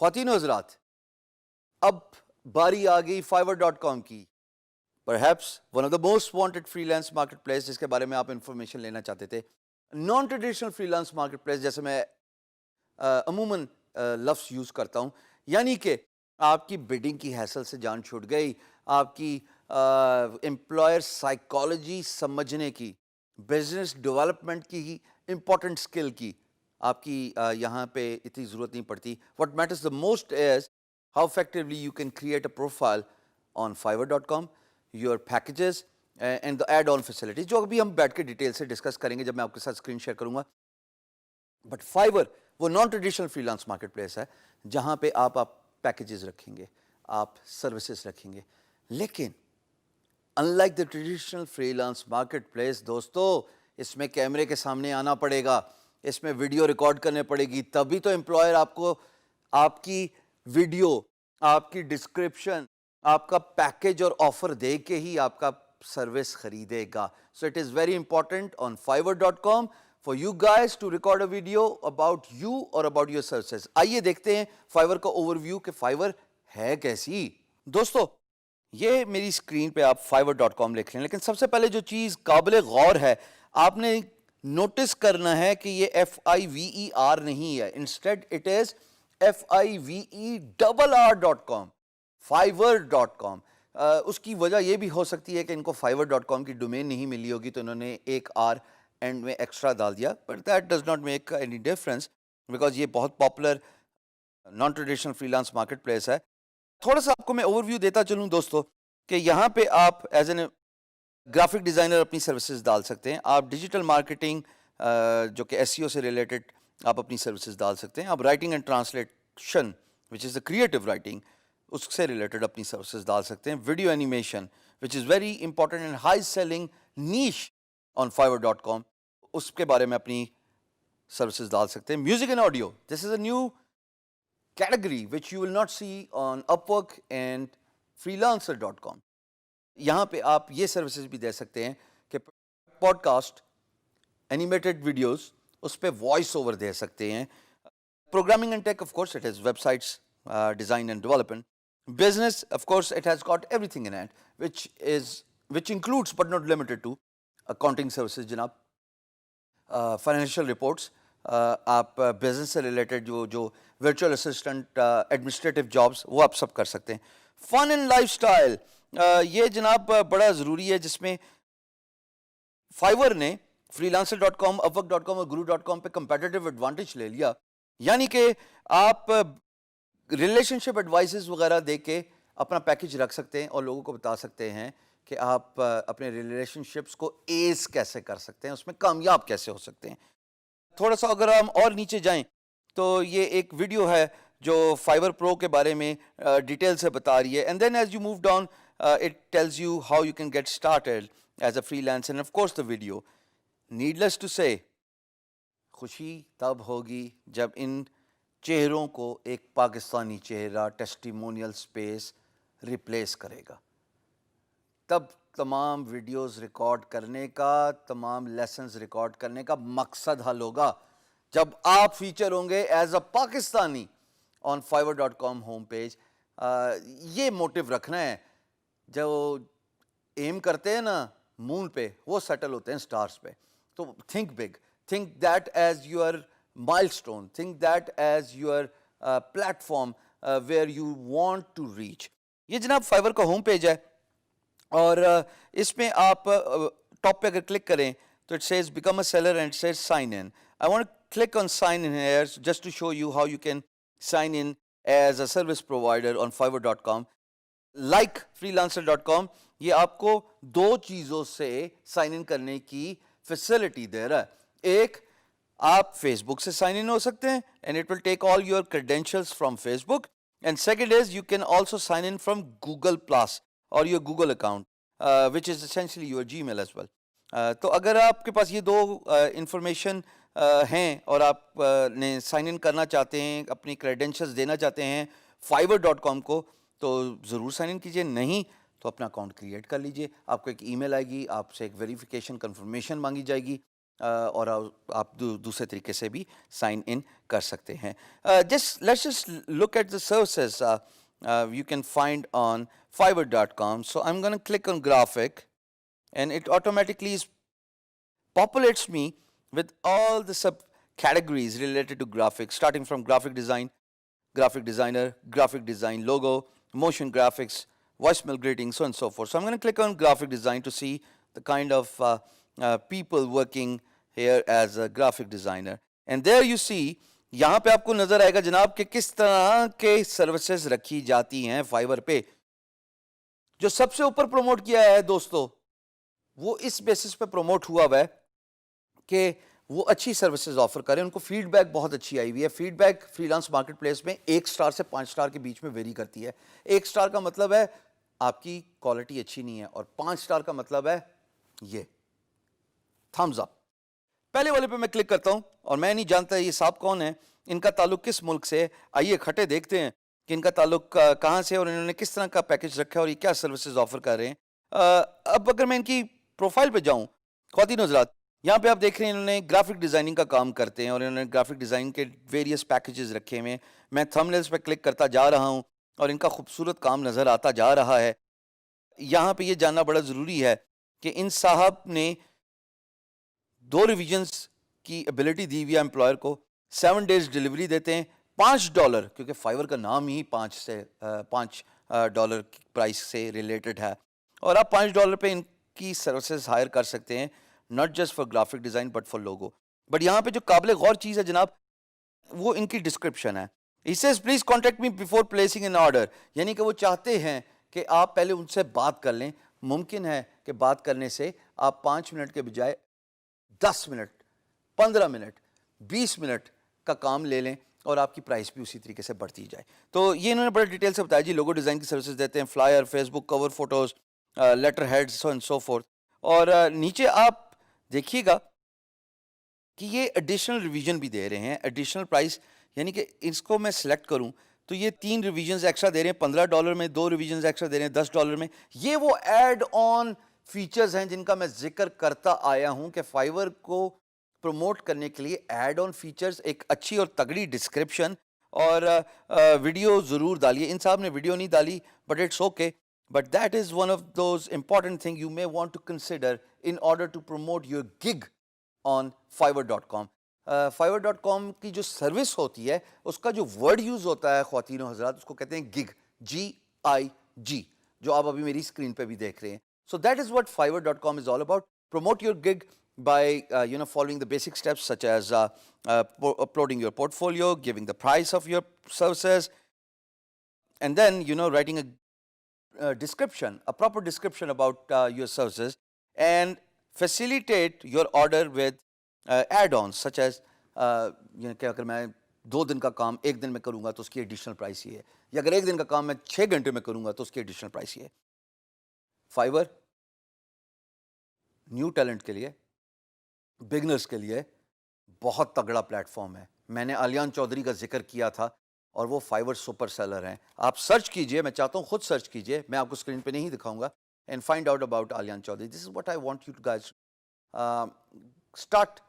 خواتین و حضرات، اب باری آ گئی fiverr.com کی. Perhaps one of the most wanted freelance marketplace جس کے بارے میں آپ انفارمیشن لینا چاہتے تھے. Naan traditional freelance market place جیسے میں عموماً لفظ یوز کرتا ہوں، یعنی کہ آپ کی بڈنگ کی ہیسل سے جان چھوٹ گئی، آپ کی امپلائر سائیکالوجی سمجھنے کی، بزنس ڈیولپمنٹ کی امپورٹنٹ اسکل کی آپ کی یہاں پہ اتنی ضرورت نہیں پڑتی. What matters the most is how effectively you can create a profile on fiverr.com, your packages and the add-on facilities جو ابھی ہم بیٹھ کے ڈیٹیل سے ڈسکس کریں گے جب میں آپ کے ساتھ اسکرین شیئر کروں گا. بٹ Fiverr وہ naan traditional free lance market place ہے جہاں پہ آپ پیکیجز رکھیں گے، آپ سروسز رکھیں گے، لیکن in like the traditional free lance market place دوستو، اس میں کیمرے کے سامنے آنا پڑے گا، اس میں ویڈیو ریکارڈ کرنے پڑے گی، تبھی تو امپلائر آپ کو آپ کی ویڈیو، آپ کی ڈسکرپشن، آپ کا پیکیج اور آفر دے کے ہی آپ کا سروس خریدے گا. So it is very important on fiverr.com for you guys to record a video about you or about your services. آئیے دیکھتے ہیں Fiverr کا اوور ویو کہ Fiverr ہے کیسی. دوستو یہ میری اسکرین پہ آپ fiverr.com لکھ لیں، لیکن سب سے پہلے جو چیز قابل غور ہے آپ نے نوٹس کرنا ہے کہ یہ FIVER نہیں ہے، instead it is FIVERR.com fiverr.com. اس کی وجہ یہ بھی ہو سکتی ہے کہ ان کو fiverr.com کی ڈومین نہیں ملی ہوگی تو انہوں نے ایک آر اینڈ میں ایکسٹرا ڈال دیا، but that does not make any difference because یہ بہت popular naan traditional free lance market place ہے. تھوڑا سا آپ کو میں اوور ویو دیتا چلوں دوستو کہ یہاں پہ آپ ایز این گرافک ڈیزائنر اپنی سروسز ڈال سکتے ہیں، آپ ڈیجیٹل مارکیٹنگ جو کہ SEO سے ریلیٹڈ آپ اپنی سروسز ڈال سکتے ہیں، آپ writing and translation which is a creative writing اس سے ریلیٹڈ اپنی سروسز ڈال سکتے ہیں، video animation which is very important and high selling niche on fiverr.com اس کے بارے میں اپنی سروسز ڈال سکتے ہیں. Music and audio, this is a new category which you will not see on Upwork and freelancer.com. یہاں پہ آپ یہ سروسز بھی دے سکتے ہیں کہ پوڈ کاسٹ، اینیمیٹڈ ویڈیوز، اس پہ وائس اوور دے سکتے ہیں. Programming and take, of course it is web sites design and development. Business, of course it has got every thing in it which includes but not limited to accounting services جناب، financial reports, آپ business سے related جو virtual assistant, administrative jobs وہ آپ سب کر سکتے ہیں. Fun and life style, یہ جناب بڑا ضروری ہے جس میں Fiverr نے freelancer.com, upwork.com اور guru.com پہ کمپیٹیٹو ایڈوانٹیج لے لیا، یعنی کہ آپ ریلیشن شپ ایڈوائسز وغیرہ دے کے اپنا پیکیج رکھ سکتے ہیں اور لوگوں کو بتا سکتے ہیں کہ آپ اپنے ریلیشن شپس کو ایز کیسے کر سکتے ہیں، اس میں کامیاب کیسے ہو سکتے ہیں. تھوڑا سا اگر ہم اور نیچے جائیں تو یہ ایک ویڈیو ہے جو Fiverr Pro کے بارے میں ڈیٹیل سے بتا رہی ہے. And then as you move down it tells you how you can get started as a freelancer. Of course the video needless to سے خوشی تب ہوگی جب ان چہروں کو ایک پاکستانی چہرہ ٹیسٹیمونیل اسپیس ریپلیس کرے گا. تب تمام ویڈیوز ریکارڈ کرنے کا، تمام لیسنز ریکارڈ کرنے کا مقصد حل ہوگا جب آپ فیچر ہوں گے as a Pakistani on fiverr.com home page. یہ موٹیو رکھنا ہے. جو ایم کرتے ہیں نا مون پہ، وہ سیٹل ہوتے ہیں سٹارز پہ. تو think big, think that as your milestone, think that as your platform where you want to reach. یہ جناب Fiverr کا ہوم پیج ہے اور اس میں آپ ٹاپ پہ اگر کلک کریں تو it says become a seller and says sign in. I want click on sign in here just to show you how you can sign in as a service provider on fiverr.com. Like freelancer.com یہ آپ کو دو چیزوں سے sign in کرنے کی facility دے رہا ہے. ایک، آپ فیس بک سے سائن ان ہو سکتے ہیں and it will take all your credentials from Facebook. And second is you can also sign in from Google plus اور your Google account which is essentially your Gmail as well. تو اگر آپ کے پاس یہ دو information ہیں اور آپ نے سائن ان کرنا چاہتے ہیں، اپنی کریڈینشیلس دینا چاہتے ہیں fiverr.com کو، تو ضرور سائن ان کیجیے. نہیں تو اپنا اکاؤنٹ کریٹ کر لیجیے. آپ کو ایک ای میل آئے گی، آپ سے ایک ویریفیکیشن کنفرمیشن مانگی جائے گی. اور آپ دوسرے طریقے سے بھی سائن ان کر سکتے ہیں. Let's just look at the services you can find on Fiverr.com. So I'm going to click on graphic, and it automatically populates me with all the subcategories related to graphics, starting from graphic design, graphic designer, graphic design logo, motion graphics, voicemail greetings, so on and so forth. So I'm going to click on graphic design to see the kind of people working here as a graphic designer. And there you see, یہاں پہ آپ کو نظر آئے گا جناب کہ کس طرح کے سروسز رکھی جاتی ہیں فائیور پہ. جو سب سے اوپر پروموٹ کیا ہے دوستو, وہ اس بیسس پہ پروموٹ ہوا ہے کہ وہ اچھی سروسز آفر کریں. ان کو فیڈ بیک بہت اچھی آئی ہوئی ہے. Feedback freelance marketplace میں 1 سٹار سے 5 سٹار کے بیچ میں ویری کرتی ہے. 1 سٹار کا مطلب ہے آپ کی کوالٹی اچھی نہیں ہے, اور 5 سٹار کا مطلب ہے یہ تھمز اپ. پہلے والے پہ میں کلک کرتا ہوں, اور میں نہیں جانتا یہ صاحب کون ہے, ان کا تعلق کس ملک سے ہے. آئیے کھٹے دیکھتے ہیں کہ ان کا تعلق کہاں سے, اور انہوں نے کس طرح کا پیکج رکھا ہے, اور یہ کیا سروسز آفر کر رہے ہیں. اب اگر میں ان کی پروفائل پہ جاؤں, خواتین حضرات, یہاں پہ آپ دیکھ رہے ہیں انہوں نے گرافک ڈیزائننگ کا کام کرتے ہیں, اور انہوں نے گرافک ڈیزائن کے ویریس پیکیجز رکھے ہوئے ہیں. میں تھمبنیلز پہ کلک کرتا جا رہا ہوں, اور ان کا خوبصورت کام نظر آتا جا رہا ہے. یہاں پہ یہ جاننا بڑا ضروری ہے کہ ان صاحب نے 2 ریویژنز کی ایبلٹی دی ہوئی ہے امپلائر کو. 7 days ڈیلیوری دیتے ہیں. $5, کیونکہ فائیور کا نام ہی $5 پرائس سے ریلیٹڈ ہے, اور آپ $5 پہ ان کی سروسز ہائر کر سکتے ہیں, not just for graphic design but for logo. But یہاں پہ جو قابل غور چیز ہے جناب, وہ ان کی ڈسکرپشن ہے. He says please contact me before placing an order. یعنی کہ وہ چاہتے ہیں کہ آپ پہلے ان سے بات کر لیں. ممکن ہے کہ بات کرنے سے آپ 5 منٹ کے بجائے 10 منٹ, 15 منٹ, 20 منٹ کا کام لے لیں, اور آپ کی پرائس بھی اسی طریقے سے بڑھتی جائے. تو یہ انہوں نے بڑے ڈیٹیل سے بتایا جی. لوگو ڈیزائن کی سروسز دیتے ہیں, flyer, Facebook cover photos, letterheads, so and so forth. اور نیچے آپ دیکھیے گا کہ یہ ایڈیشنل ریویژن بھی دے رہے ہیں. ایڈیشنل پرائس یعنی کہ اس کو میں سلیکٹ کروں تو یہ 3 ریویژنز ایکسٹرا دے رہے ہیں $15 میں, 2 ریویژنز ایکسٹرا دے رہے ہیں $10 میں. یہ وہ ایڈ آن فیچرز ہیں جن کا میں ذکر کرتا آیا ہوں کہ فائیور کو پروموٹ کرنے کے لیے ایڈ آن فیچرز, ایک اچھی اور تگڑی ڈسکرپشن, اور ویڈیو ضرور ڈالیے. ان صاحب نے ویڈیو نہیں ڈالی, but it's okay, but that is one of those important thing you may want to consider in order to promote your gig on Fiverr.com. Fiverr.com کی جو سروس ہوتی ہے اس کا جو ورڈ یوز ہوتا ہے خواتین و حضرات, اس کو کہتے ہیں گگ, GIG, جو آپ ابھی میری اسکرین پہ بھی دیکھ رہے ہیں. So that is what Fiverr.com is all about. Promote your gig by following the basic steps such as uploading your portfolio, giving the price of your services, and then writing a description, a proper description about your services, and facilitate your order with add-ons such as کہ اگر میں 2 دن کا کام 1 دن میں کروں گا تو اس کی additional price یہ ہے, یا اگر 1 دن کا کام میں 6 گھنٹے میں کروں گا تو اس کی ایڈیشنل پرائس یہ ہے. فائیور نیو ٹیلنٹ کے لیے, بگنرز کے لیے بہت تگڑا پلیٹ فارم ہے. میں نے آلیان چودھری کا ذکر کیا تھا, اور وہ فائیور سپر سیلر ہیں. آپ سرچ کیجئے, میں چاہتا ہوں خود سرچ کیجئے, میں آپ کو اسکرین پہ نہیں دکھاؤں گا, and find out about Alyan Chaudhary. This is what I want you to guys start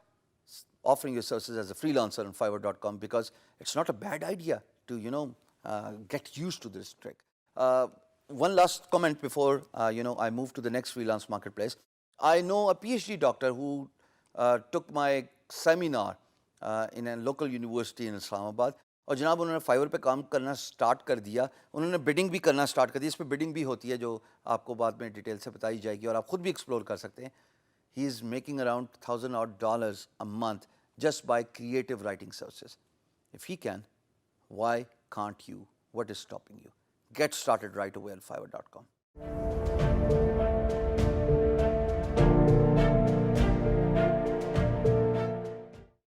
offering your services as a freelancer on Fiverr.com, because it's not a bad idea to get used to this trick. One last comment before I move to the next freelance marketplace. I know a PhD doctor who took my seminar in a local university in Islamabad. اور جناب انہوں نے فائیور پہ کام کرنا start کر دیا. انہوں نے بڈنگ بھی کرنا سٹارٹ کر دیا. اس پہ بڈنگ بھی ہوتی ہے جو آپ کو بعد میں ڈیٹیل سے بتائی جائے گی, اور آپ خود بھی ایکسپلور کر سکتے ہیں. He is making around $1,000 a month just by creative writing services. If he can, why can't you? What is stopping you? Get started right away on Fiverr.com.